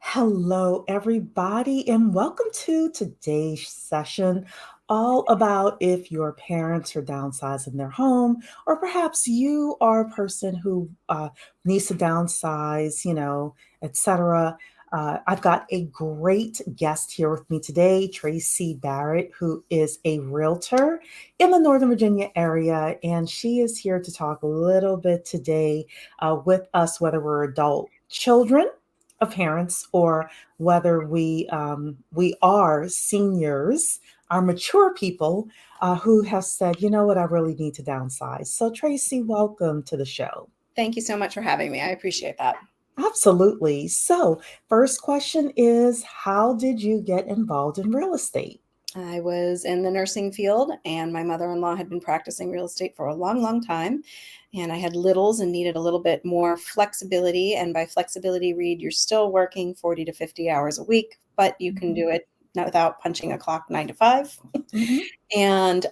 Hello, everybody, and welcome to today's session, all about if your parents are downsizing their home, or perhaps you are a person who needs to downsize, etc. I've got a great guest here with me today, Tracy Barrett, who is a realtor in the Northern Virginia area, and she is here to talk a little bit today with us, whether we're adult children of parents or whether we are seniors, are mature people who have said, you know what, I really need to downsize. So Tracy, welcome to the show. Thank you so much for having me. I appreciate that. Absolutely. So first question is, how did you get involved in real estate? I was in the nursing field, and my mother in law had been practicing real estate for a long, long time. And I had littles and needed a little bit more flexibility. And by flexibility, read, you're still working 40 to 50 hours a week, but you can do it without punching a clock 9 to 5. Mhm. And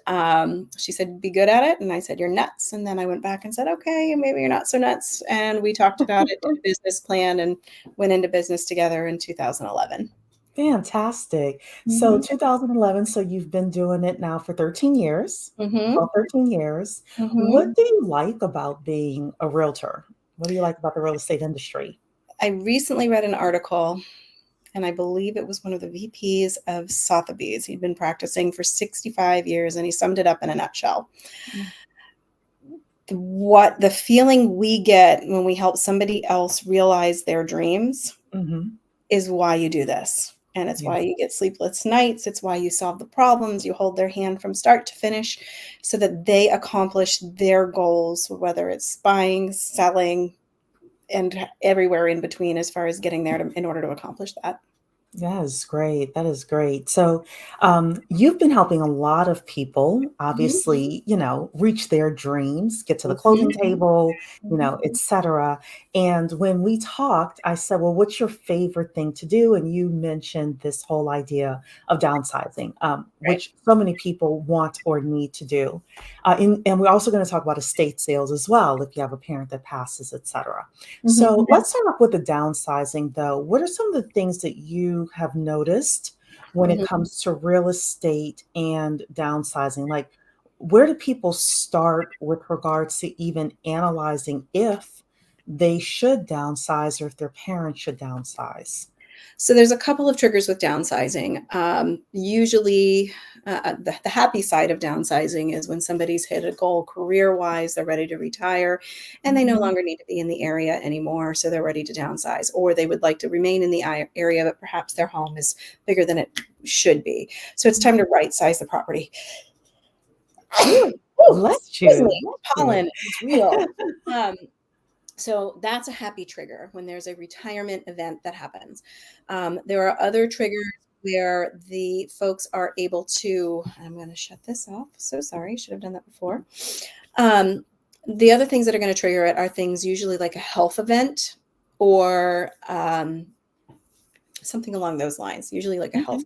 she said, be good at it. And I said, you're nuts. And then I went back and said, okay, maybe you're not so nuts. And we talked about it, did a business plan, and went into business together in 2011. Fantastic. So Mm-hmm. 2011, so you've been doing it now for 13 years, Mm-hmm. about 13 years. Mm-hmm. What do you like about being a realtor? What do you like about the real estate industry? I recently read an article, and I believe it was one of the VPs of Sotheby's. He'd been practicing for 65 years, and he summed it up in a nutshell. What the feeling we get when we help somebody else realize their dreams Mm-hmm. is why you do this. And it's Yeah. why you get sleepless nights. It's why you solve the problems. You hold their hand from start to finish so that they accomplish their goals, whether it's buying, selling, and everywhere in between as far as getting there in order to accomplish that. That is great. That is great. So, you've been helping a lot of people, Mhm. obviously, reach their dreams, get to the closing Mhm. table, Mhm. et cetera. And when we talked, I said, well, what's your favorite thing to do? And you mentioned this whole idea of downsizing, Right. which so many people want or need to do. And we're also going to talk about estate sales as well, if you have a parent that passes, et cetera. So Mhm. let's start off with the downsizing, though. What are some of the things that you have noticed when it Mhm. comes to real estate and downsizing? Like, where do people start with regards to even analyzing if they should downsize or if their parents should downsize? So there's a couple of triggers with downsizing. Usually, the happy side of downsizing is when somebody's hit a goal career-wise, they're ready to retire, and they no Mhm. longer need to be in the area anymore, so they're ready to downsize, or they would like to remain in the area, but perhaps their home is bigger than it should be. So it's time to right size the property. Ooh, Ooh, bless excuse you. me, Bless you. pollen is real. Um, So that's a happy trigger when there's a retirement event that happens. There are other triggers where the folks are able to, I'm going to shut this off. So sorry, should have done that before. Um, the other things that are going to trigger it are things usually like a health event or something along those lines, usually like a Okay. health.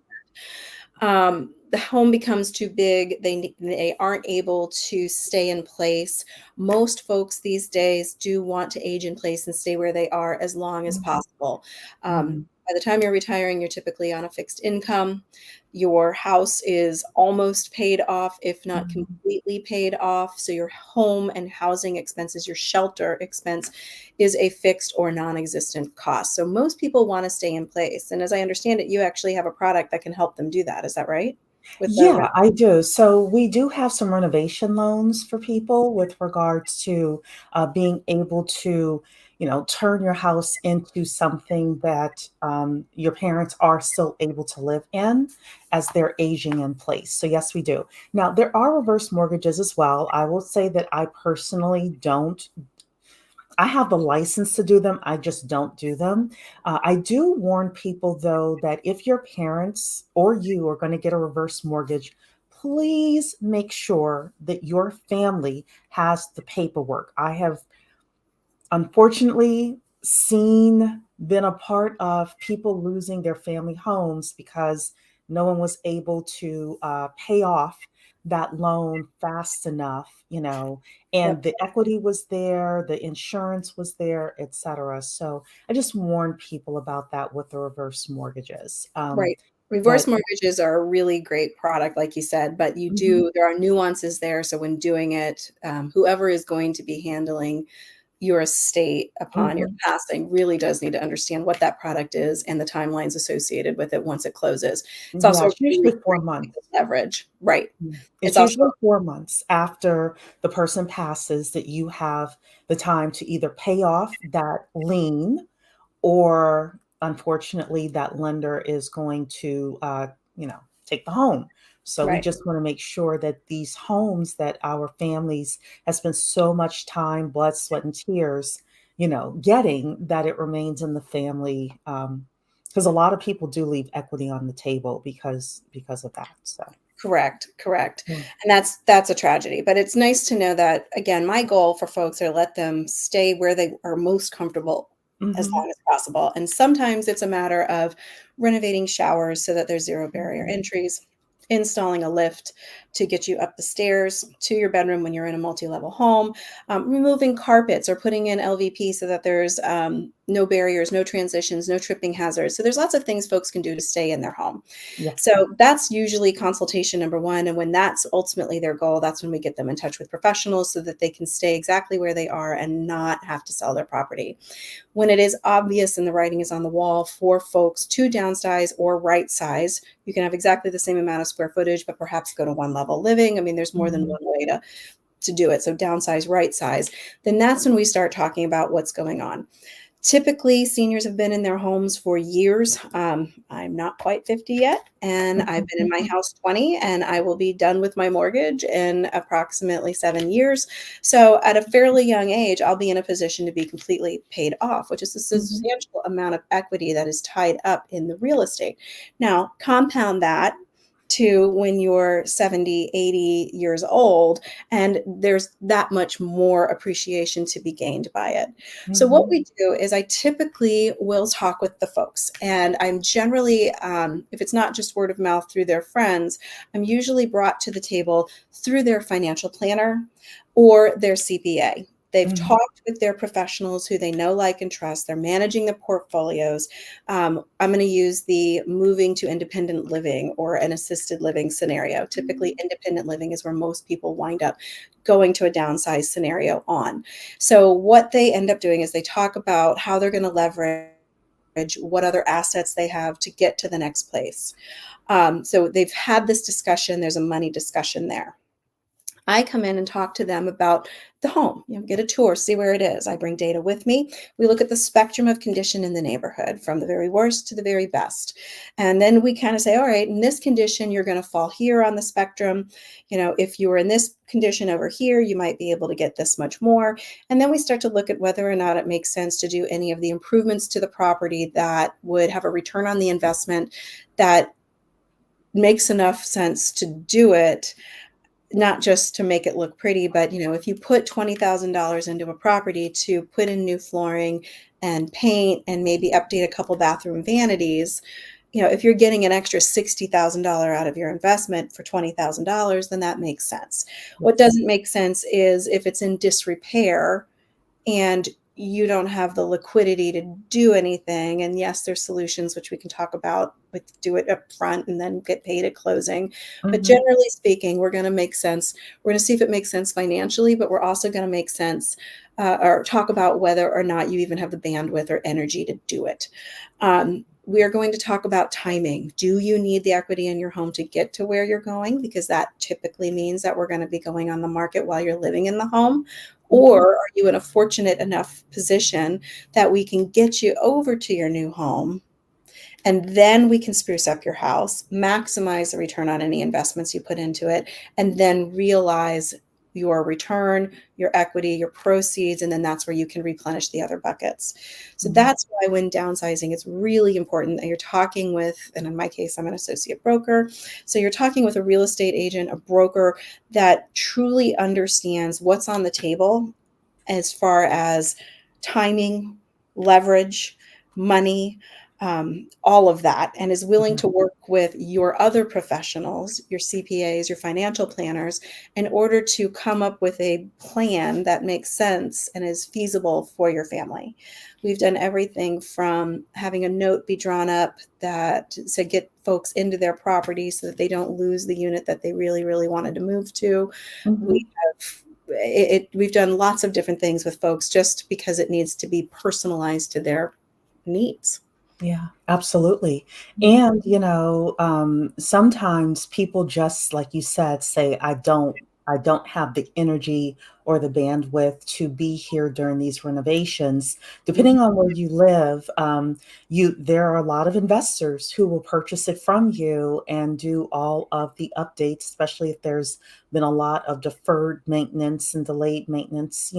The home becomes too big. They aren't able to stay in place. Most folks these days do want to age in place and stay where they are as long as Mhm. possible. Mhm. By the time you're retiring, you're typically on a fixed income. Your house is almost paid off, if not Mhm. completely paid off. So your home and housing expenses, your shelter expense is a fixed or non-existent cost. So most people want to stay in place. And as I understand it, you actually have a product that can help them do that. Is that right? With the Yeah, I do. So we do have some renovation loans for people with regards to being able to, turn your house into something that your parents are still able to live in as they're aging in place. So yes, we do. Now there are reverse mortgages as well. I will say that I personally don't. I have the license to do them. I just don't do them. I do warn people, though, that if your parents or you are going to get a reverse mortgage, please make sure that your family has the paperwork. I have unfortunately been a part of people losing their family homes because no one was able to pay off that loan fast enough, and Yep. the equity was there, the insurance was there, etc. So I just warn people about that with the reverse mortgages. Right. Reverse But mortgages are a really great product, like you said, but Mhm, there are nuances there. So when doing it, whoever is going to be handling your estate upon your mhm. passing really does need to understand what that product is and the timelines associated with it once it closes. It's Yeah, also it's usually really 4 great months. because of leverage. Right. It's It's also usually 4 months after the person passes that you have the time to either pay off that lien, or unfortunately, that lender is going to, take the home. So we right. just want to make sure that these homes that our families has spent so much time, blood, sweat, and tears, getting, that it remains in the family. Because a lot of people do leave equity on the table because of that. So, Correct, correct. yeah. And that's a tragedy, but it's nice to know that, again, my goal for folks are let them stay where they are most comfortable as Mhm, long as possible, and sometimes it's a matter of renovating showers so that there's zero barrier mhm, entries, installing a lift to get you up the stairs to your bedroom when you're in a multi-level home, removing carpets or putting in LVP so that there's, no barriers, no transitions, no tripping hazards. So there's lots of things folks can do to stay in their home. yeah. So that's usually consultation number one. And when that's ultimately their goal, that's when we get them in touch with professionals so that they can stay exactly where they are and not have to sell their property. When it is obvious and the writing is on the wall for folks to downsize or right size, you can have exactly the same amount of square footage, but perhaps go to one level living. I mean, there's more than Mhm, one way to do it. So downsize, right size. Then that's when we start talking about what's going on. Typically, seniors have been in their homes for years. I'm not quite 50 yet, and I've been in my house 20, and I will be done with my mortgage in approximately 7 years. So, at a fairly young age, I'll be in a position to be completely paid off, which is a mhm, substantial amount of equity that is tied up in the real estate. Now, compound that to when you're 70, 80 years old, and there's that much more appreciation to be gained by it. So what mhm, we do is I typically will talk with the folks, and I'm generally, if it's not just word of mouth through their friends, I'm usually brought to the table through their financial planner or their CPA. They've mhm, talked with their professionals who they know, like, and trust. They're managing the portfolios. I'm going to use the moving to independent living or an assisted living scenario. Typically, independent living is where most people wind up going to a downsized scenario on. So what they end up doing is they talk about how they're going to leverage what other assets they have to get to the next place. So they've had this discussion. There's a money discussion there. I come in and talk to them about the home, get a tour, see where it is. I bring data with me. We look at the spectrum of condition in the neighborhood from the very worst to the very best. And then we kind of say, all right, in this condition, you're going to fall here on the spectrum. If you were in this condition over here, you might be able to get this much more. And then we start to look at whether or not it makes sense to do any of the improvements to the property that would have a return on the investment that makes enough sense to do it, not just to make it look pretty, but, if you put $20,000 into a property to put in new flooring and paint and maybe update a couple bathroom vanities, if you're getting an extra $60,000 out of your investment for $20,000, then that makes sense. What yes. doesn't make sense is if it's in disrepair and you don't have the liquidity to do anything. And yes, there's solutions which we can talk about with do it up front and then get paid at closing. But Mhm, generally speaking, we're going to make sense. We're going to see if it makes sense financially, but we're also going to make sense or talk about whether or not you even have the bandwidth or energy to do it. We are going to talk about timing. Do you need the equity in your home to get to where you're going? Because that typically means that we're going to be going on the market while you're living in the home. mhm, Or are you in a fortunate enough position that we can get you over to your new home and then we can spruce up your house, maximize the return on any investments you put into it, and then realize your return, your equity, your proceeds, and then that's where you can replenish the other buckets. So mhm, that's why when downsizing, it's really important that you're talking with, and in my case, I'm an associate broker. So you're talking with a real estate agent, a broker that truly understands what's on the table as far as timing, leverage, money, all of that, and is willing Yeah. to work with your other professionals, your CPAs, your financial planners, in order to come up with a plan that makes sense and is feasible for your family. We've done everything from having a note be drawn up that to get folks into their property so that they don't lose the unit that they really, really wanted to move to. We Mhm. we've done lots of different things with folks just because it needs to be personalized to their needs. Yeah, absolutely. Mhm. And, sometimes people just, like you said, say, I don't have the energy or the bandwidth to be here during these renovations. Mhm. Depending on where you live, there are a lot of investors who will purchase it from you and do all of the updates, especially if there's been a lot of deferred maintenance and delayed maintenance.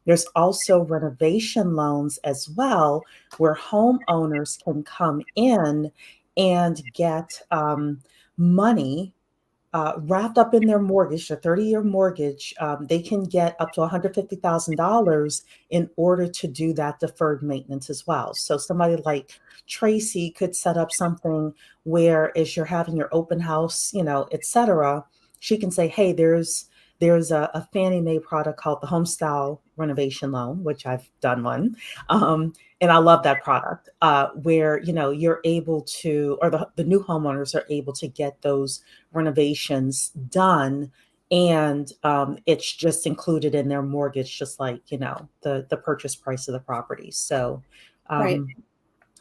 There's also renovation loans as well where homeowners can come in and get money wrapped up in their mortgage, their 30-year mortgage. They can get up to $150,000 in order to do that deferred maintenance as well. So somebody like Tracy could set up something where as you're having your open house, et cetera, she can say, hey, there's a Fannie Mae product called the Homestyle Renovation Loan, which I've done one. And I love that product, where you're able to, or the new homeowners are able to get those renovations done, and it's just included in their mortgage, just like the purchase price of the property. So Right. um,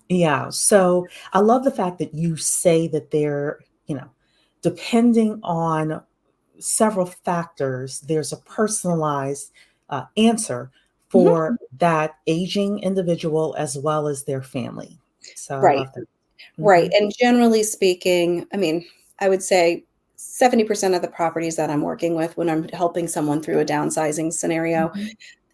yeah, so I love the fact that you say that they're depending on several factors, there's a personalized answer Mhm. for that aging individual as well as their family. So I Right. love that. Right, Hmm. and generally speaking, I mean, I would say 70% of the properties that I'm working with when I'm helping someone through a downsizing scenario, Hmm.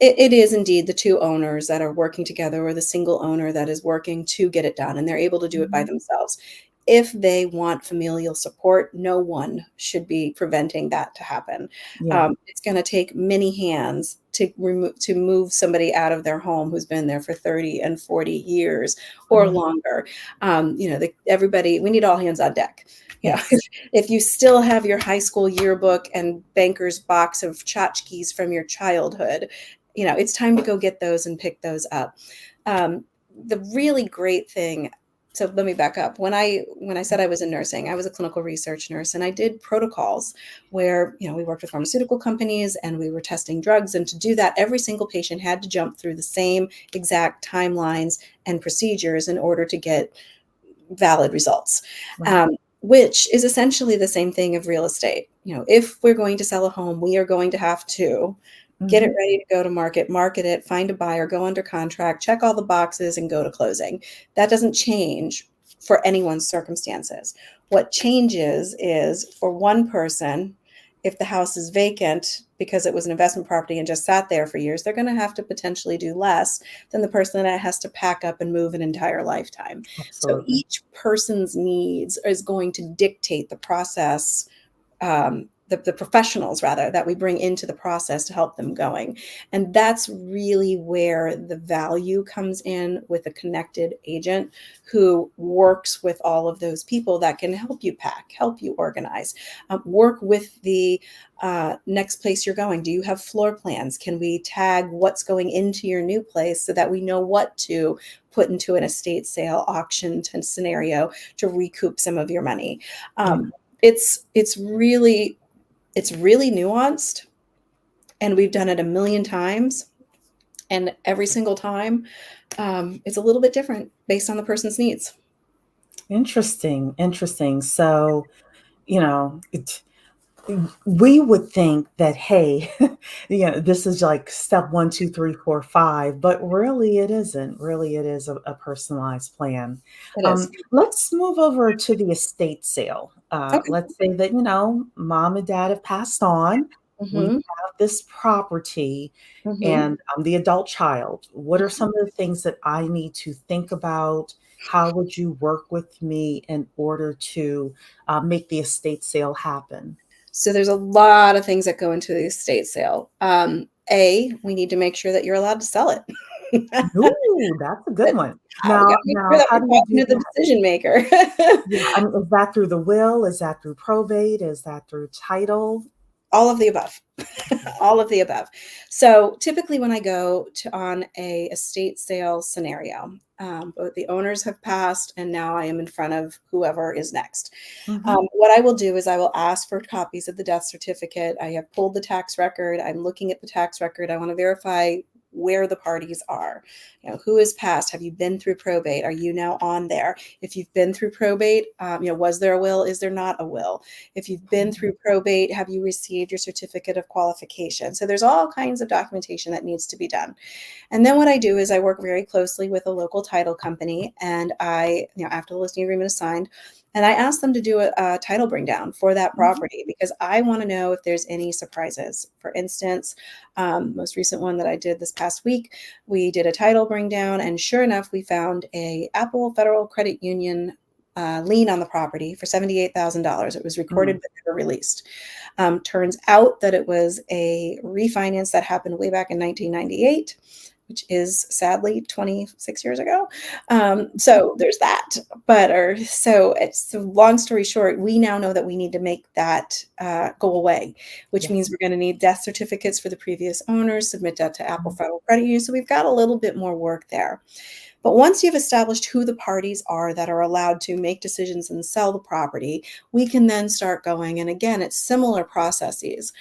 it is indeed the 2 owners that are working together or the single owner that is working to get it done, and they're able to do it by Hmm. themselves. If they want familial support, no one should be preventing that to happen. Yeah. It's gonna take many hands to move somebody out of their home who's been there for 30 and 40 years or Mhm. longer. Everybody, we need all hands on deck. You know, Yes. if you still have your high school yearbook and banker's box of tchotchkes from your childhood, it's time to go get those and pick those up. The really great thing, so let me back up. When I said I was in nursing, I was a clinical research nurse, and I did protocols where we worked with pharmaceutical companies and we were testing drugs. And to do that, every single patient had to jump through the same exact timelines and procedures in order to get valid results, Right. um, which is essentially the same thing of real estate. If we're going to sell a home, we are going to have to get it Hmm. ready to go to market, market it, find a buyer, go under contract, check all the boxes, and go to closing. That doesn't change for anyone's circumstances. What changes is for one person, if the house is vacant because it was an investment property and just sat there for years, they're going to have to potentially do less than the person that has to pack up and move an entire lifetime. So Absolutely. each person's needs is going to dictate the process, the professionals rather that we bring into the process to help them going. And that's really where the value comes in with a connected agent who works with all of those people that can help you pack, help you organize, work with the next place you're going. Do you have floor plans? Can we tag what's going into your new place so that we know what to put into an estate sale auction scenario to recoup some of your money? Yeah. um, it's really nuanced, and we've done it a million times, and every single time, it's a little bit different based on the person's needs. Interesting. Interesting. So, we would think that, hey, this is like step one, two, three, four, five, but really it isn't. Really, it is a personalized plan. It is. Let's move over to the estate sale. Okay. Let's say that, mom and dad have passed on. We Mhm, have this property, mhm. and I'm the adult child. What are some of the things that I need to think about? How would you work with me in order to make the estate sale happen? So there's a lot of things that go into the estate sale. We need to make sure that you're allowed to sell it. Ooh, that's a good But one. we Now gotta make sure now that how we're do you talking do to the that? decision maker. Yeah, I mean, is that through the will? Is that through probate? Is that through title? All of the above. Okay. All of the above. So typically when I go to on a estate sale scenario, both the owners have passed and now I am in front of whoever is next. Mhm. What I will do is I will ask for copies of the death certificate. I have pulled the tax record. I'm looking at the tax record. I want to verify where the parties are. Who has passed? Have you been through probate? Are you now on there? If you've been through probate, was there a will? Is there not a will? If you've been Mhm. through probate, have you received your certificate of qualification? So there's all kinds of documentation that needs to be done. And then what I do is I work very closely with a local title company, and after the listing agreement is signed, and I ask them to do a title bring down for that Mhm. property because I want to know if there's any surprises. For instance, most recent one that I did this past week, we did a title bring down, and sure enough, we found a Apple Federal Credit Union lien on the property for $78,000. It was recorded Mm. but never released. Turns out that it was a refinance that happened way back in 1998, which is sadly 26 years ago. So there's that. So long story short, we now know that we need to make that go away, which means Yes. we're going to need death certificates for the previous owners, submit that to Apple Mhm. Federal Credit Union. So we've got a little bit more work there. But once you've established who the parties are that are allowed to make decisions and sell the property, we can then start going. And again, it's similar processes.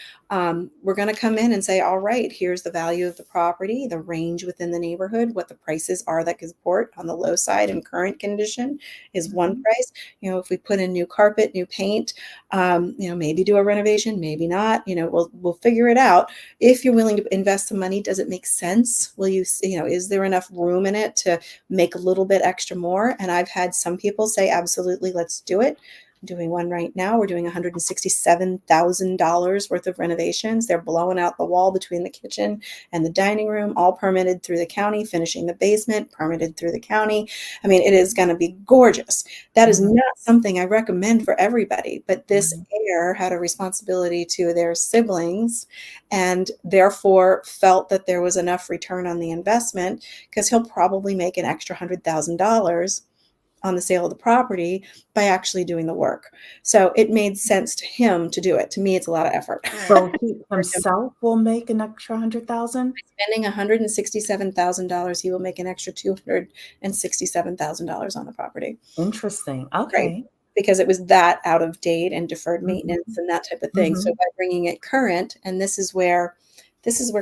We're going to come in and say, all right, here's the value of the property, the range within the neighborhood, what the prices are that can support on the low side in current condition is one Mhm. price. If we put in new carpet, new paint, maybe do a renovation, maybe not, we'll figure it out. If you're willing to invest some money, does it make sense? Will is there enough room in it to make a little bit extra more? And I've had some people say, absolutely, let's do it. I'm doing one right now. We're doing $167,000 worth of renovations. They're blowing out the wall between the kitchen and the dining room, all permitted through the county, finishing the basement, permitted through the county. I mean, it is going to be gorgeous. That is Mhm. not something I recommend for everybody, but this Right. heir had a responsibility to their siblings and therefore felt that there was enough return on the investment because he'll probably make an extra $100,000 on the sale of the property by actually doing the work. So it made sense to him to do it. To me, it's a lot of effort. So he For him. himself will make an extra 100,000? Spending $167,000, he will make an extra $267,000 on the property. Interesting. Right, Okay. because it was that out of date and deferred maintenance Mhm. and that type of thing. So Mhm. by bringing it current, and this is where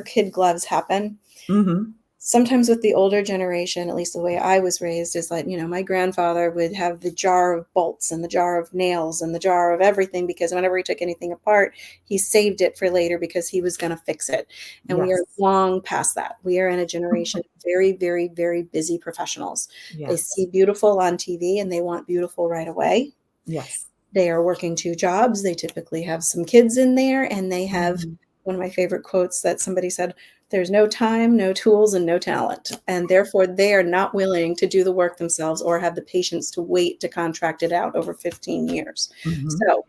kid gloves happen. Mhm. Sometimes with the older generation, at least the way I was raised, is like, my grandfather would have the jar of bolts and the jar of nails and the jar of everything because whenever he took anything apart, he saved it for later because he was going to fix it. And we are Yes. long past that. We are in a generation of very, very, very busy professionals. They see Yes. beautiful on TV and they want beautiful right away. Yes. They are working two jobs. They typically have some kids in there, and they have Mhm. one of my favorite quotes that somebody said, there's no time, no tools, and no talent. And therefore, they are not willing to do the work themselves or have the patience to wait to contract it out over 15 years. Mhm. So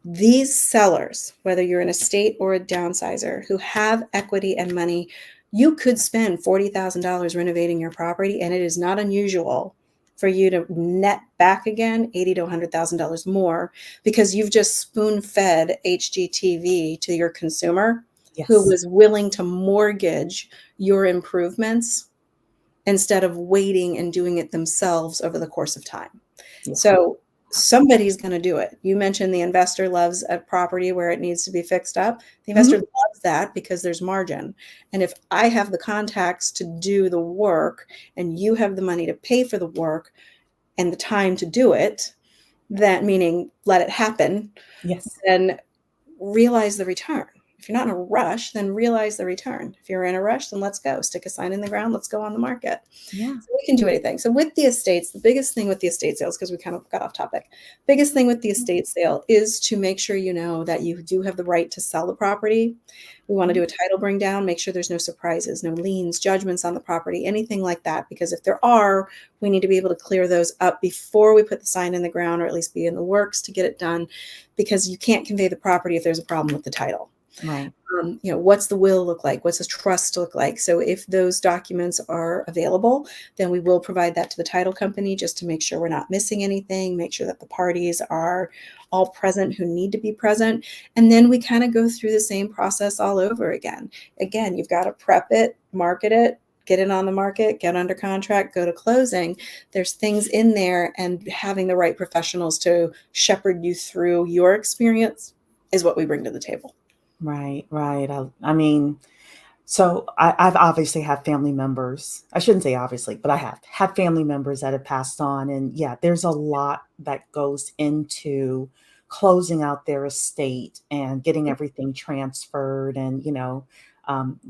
these sellers, whether you're an estate or a downsizer who have equity and money, you could spend $40,000 renovating your property, and it is not unusual for you to net back again $80 to $100,000 more because you've just spoon fed HGTV to your consumer who Yes. was willing to mortgage your improvements instead of waiting and doing it themselves over the course of time. Yeah. So somebody's going to do it. You mentioned the investor loves a property where it needs to be fixed up. The investor Mhm. loves that because there's margin. And if I have the contacts to do the work and you have the money to pay for the work and the time to do it, that meaning let it happen, Yes. then realize the return. If you're not in a rush, then realize the return. If you're in a rush, then let's go. Stick a sign in the ground. Let's go on the market. Yeah. So we can do anything. So with the estates, the biggest thing with the estate sales, because we kind of got off topic, biggest thing with the estate sale is to make sure you know that you do have the right to sell the property. We want to Mhm. do a title bring down, make sure there's no surprises, no liens, judgments on the property, anything like that. Because if there are, we need to be able to clear those up before we put the sign in the ground, or at least be in the works to get it done, because you can't convey the property if there's a problem with the title. Right. What's the will look like? What's the trust look like? So if those documents are available, then we will provide that to the title company just to make sure we're not missing anything, make sure that the parties are all present who need to be present. And then we kind of go through the same process all over again. Again, you've got to prep it, market it, get it on the market, get under contract, go to closing. There's things in there, and having the right professionals to shepherd you through your experience is what we bring to the table. Right. Right. I mean, so I've obviously had family members. I shouldn't say obviously, but I have had family members that have passed on. And yeah, there's a lot that goes into closing out their estate and getting everything transferred and,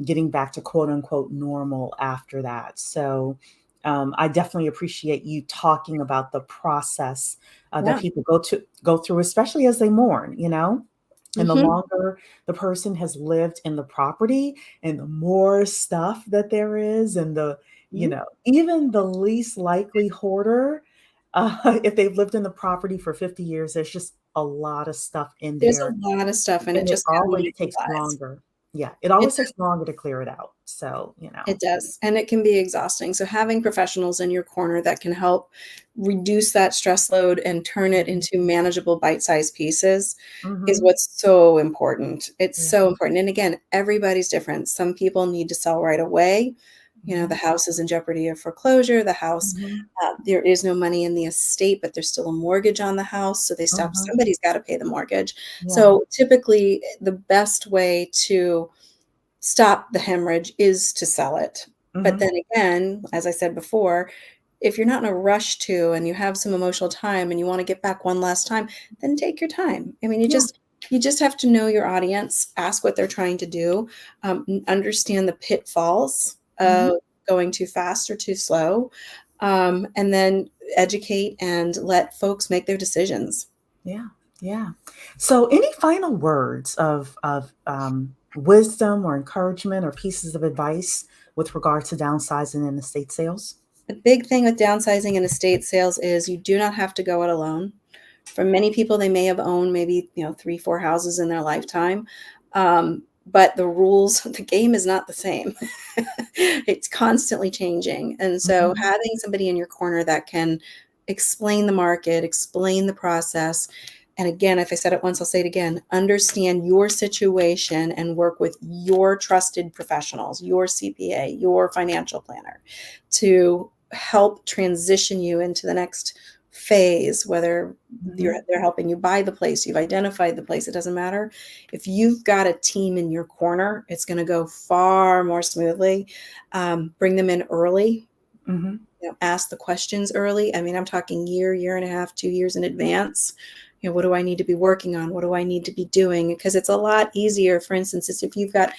getting back to quote unquote normal after that. So I definitely appreciate you talking about the process that Yeah. people go through, especially as they mourn, and the Mhm. longer the person has lived in the property and the more stuff that there is, and Mhm. even the least likely hoarder, if they've lived in the property for 50 years, there's just a lot of stuff in There's a there, lot of stuff, and it and it just kind of always takes multiplies. longer. Yeah, it It always takes longer to clear it out. So, It does, and it can be exhausting. So having professionals in your corner that can help reduce that stress load and turn it Mhm. into manageable bite-sized pieces is Mhm. what's so important. It's Yeah. so important. And again, everybody's different. Some people need to sell right away. The Mhm. house is in jeopardy of foreclosure. The house, Mhm. there is no money in the estate, but there's still a mortgage on the house. So Mhm. somebody's got to pay the mortgage. Yeah. So typically, the best way to stop the hemorrhage is to sell it. But Mhm. then again, as I said before, if you're not in a rush to and you have some emotional time and you want to get back one last time, then take your time. I mean, Yeah. you just have to know your audience, ask what they're trying to do, understand the pitfalls Mhm. of going too fast or too slow, and then educate and let folks make their decisions. Yeah, yeah. So, any final words of wisdom or encouragement or pieces of advice with regard to downsizing and estate sales? The big thing with downsizing and estate sales is you do not have to go it alone. For many people, they may have owned maybe, 3, 4 houses in their lifetime, but the rules the game is not the same. It's constantly changing, and so Mhm. having somebody in your corner that can explain the market, explain the process, and again, if I said it once, I'll say it again, understand your situation and work with your trusted professionals, your CPA, your financial planner, to help transition you into the next phase, whether Mhm. they're helping you buy the place, you've identified the place, it doesn't matter. If you've got a team in your corner, it's going to go far more smoothly. Bring them in early, Mhm. ask the questions early. I mean, I'm talking year and a half, 2 years in advance. What do I need to be working on? What do I need to be doing? Because it's a lot easier, for instance, if you've got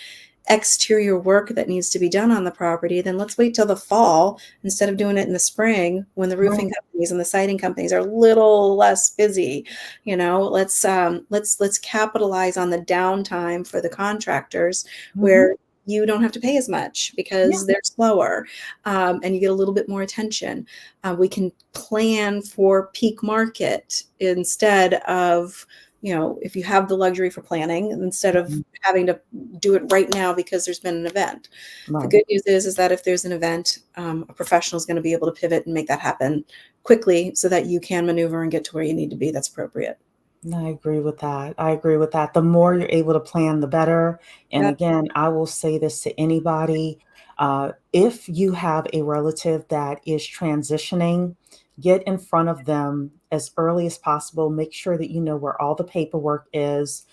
exterior work that needs to be done on the property, then let's wait till the fall instead of doing it in the spring when the roofing Right. companies and the siding companies are a little less busy. Let's capitalize on the downtime for the contractors Mhm. where you don't have to pay as much Yeah. because they're slower, and you get a little bit more attention. We can plan for peak market instead of, if you have the luxury for planning, instead of Mhm. having to do it right now because there's been an event. The Right. good news is that if there's an event, a professional is going to be able to pivot and make that happen quickly so that you can maneuver and get to where you need to be. That's appropriate. I agree with that. I agree with that. The more you're able to plan, the better. And Yeah, again, I will say this to anybody. If you have a relative that is transitioning, get in front of them as early as possible. Make sure that you know where all the paperwork is.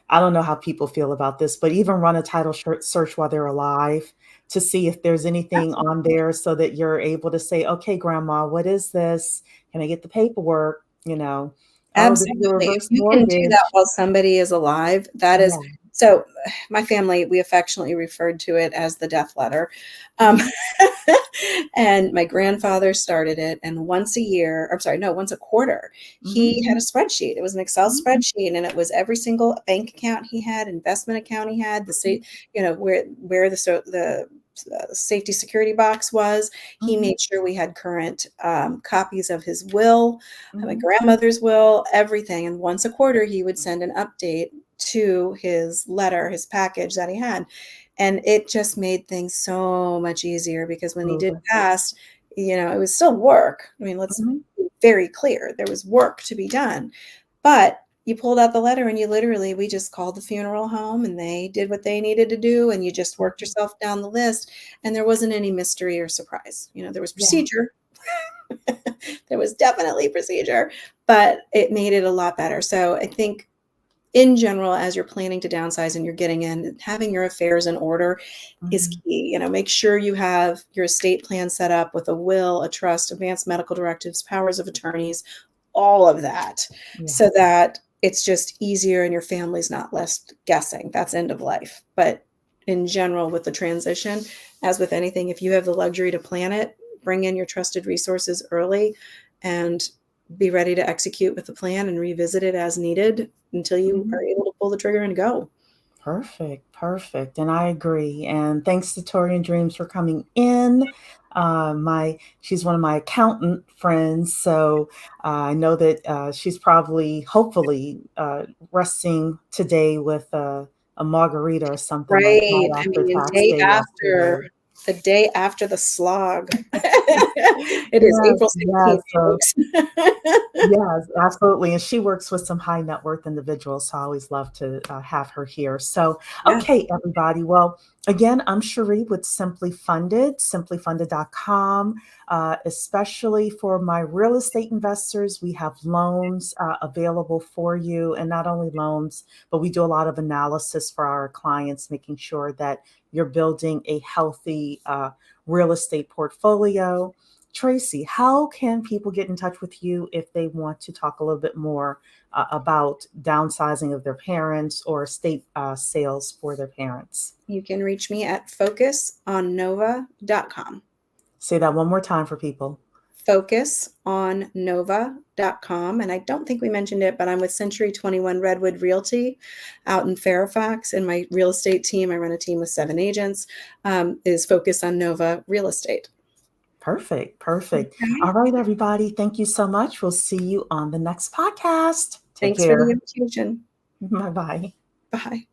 I don't know how people feel about this, but even run a title search while they're alive to see if there's anything on absolutely. there so that you're able to say, okay, grandma, what is this? Can I get the paperwork? Oh, this is a Absolutely. If reverse you can do that mortgage. while somebody is alive, that is Yeah. so my family, we affectionately referred to it as the death letter. Um, Mhm. and my grandfather started it, and once a year, I'm sorry, no, once a quarter, Mhm. he had a spreadsheet. It was an Excel Mhm. spreadsheet, and it was every single bank account he had, investment account he had, the state, where the safety security box was. He Mhm. made sure we had current copies of his will, my Mhm. grandmother's will, everything. And once a quarter, he would send an update to his letter, his package that he had. And it just made things so much easier because when he did Absolutely. pass, it was still work. I mean, let's Mhm. be very clear. There was work to be done. But you pulled out the letter and we just called the funeral home and they did what they needed to do. And you just worked Mhm. yourself down the list. And there wasn't any mystery or surprise. There was Yeah. procedure. There was definitely procedure, but it made it a lot better. So I think in general, as you're planning to downsize and you're getting in, having your affairs in order is Mhm. key. Make sure you have your estate plan set up with a will, a trust, advanced medical directives, powers of attorneys, all of that, Yeah. so that it's just easier and your family's not left guessing. That's end of life. But in general, with the transition, as with anything, if you have the luxury to plan it, bring in your trusted resources early and be ready to execute with the plan and revisit it as needed until you Mhm. are able to pull the trigger and go. Perfect, perfect, and I agree, and thanks to Tori and Dreams for coming in. She's one of my accountant friends, so I know that she's probably, hopefully, resting today with a margarita or something like Right. that I after mean, tax day yesterday. the day after the slog. It is Yes, April yes. 16th, So folks. yes, absolutely, and she works with some high net worth individuals, so I always love to, have her here. So, Yeah. okay, everybody, well, again, I'm Cheree with SimpliFunded, simplifunded.com. Especially for my real estate investors, we have loans, available for you, and not only loans, but we do a lot of analysis for our clients, making sure that you're building a healthy, real estate portfolio. Tracy, how can people get in touch with you if they want to talk a little bit more about downsizing of their parents or estate sales for their parents? You can reach me at focusonnova.com. Say that one more time for people. Focusonnova.com. And I don't think we mentioned it, but I'm with Century 21 Redwood Realty out in Fairfax. And my real estate team, I run a team with 7 agents, is Focus on Nova Real Estate. Perfect. Perfect. Okay. All right, everybody. Thank you so much. We'll see you on the next podcast. Take Thanks for the care. invitation. Bye bye. Bye.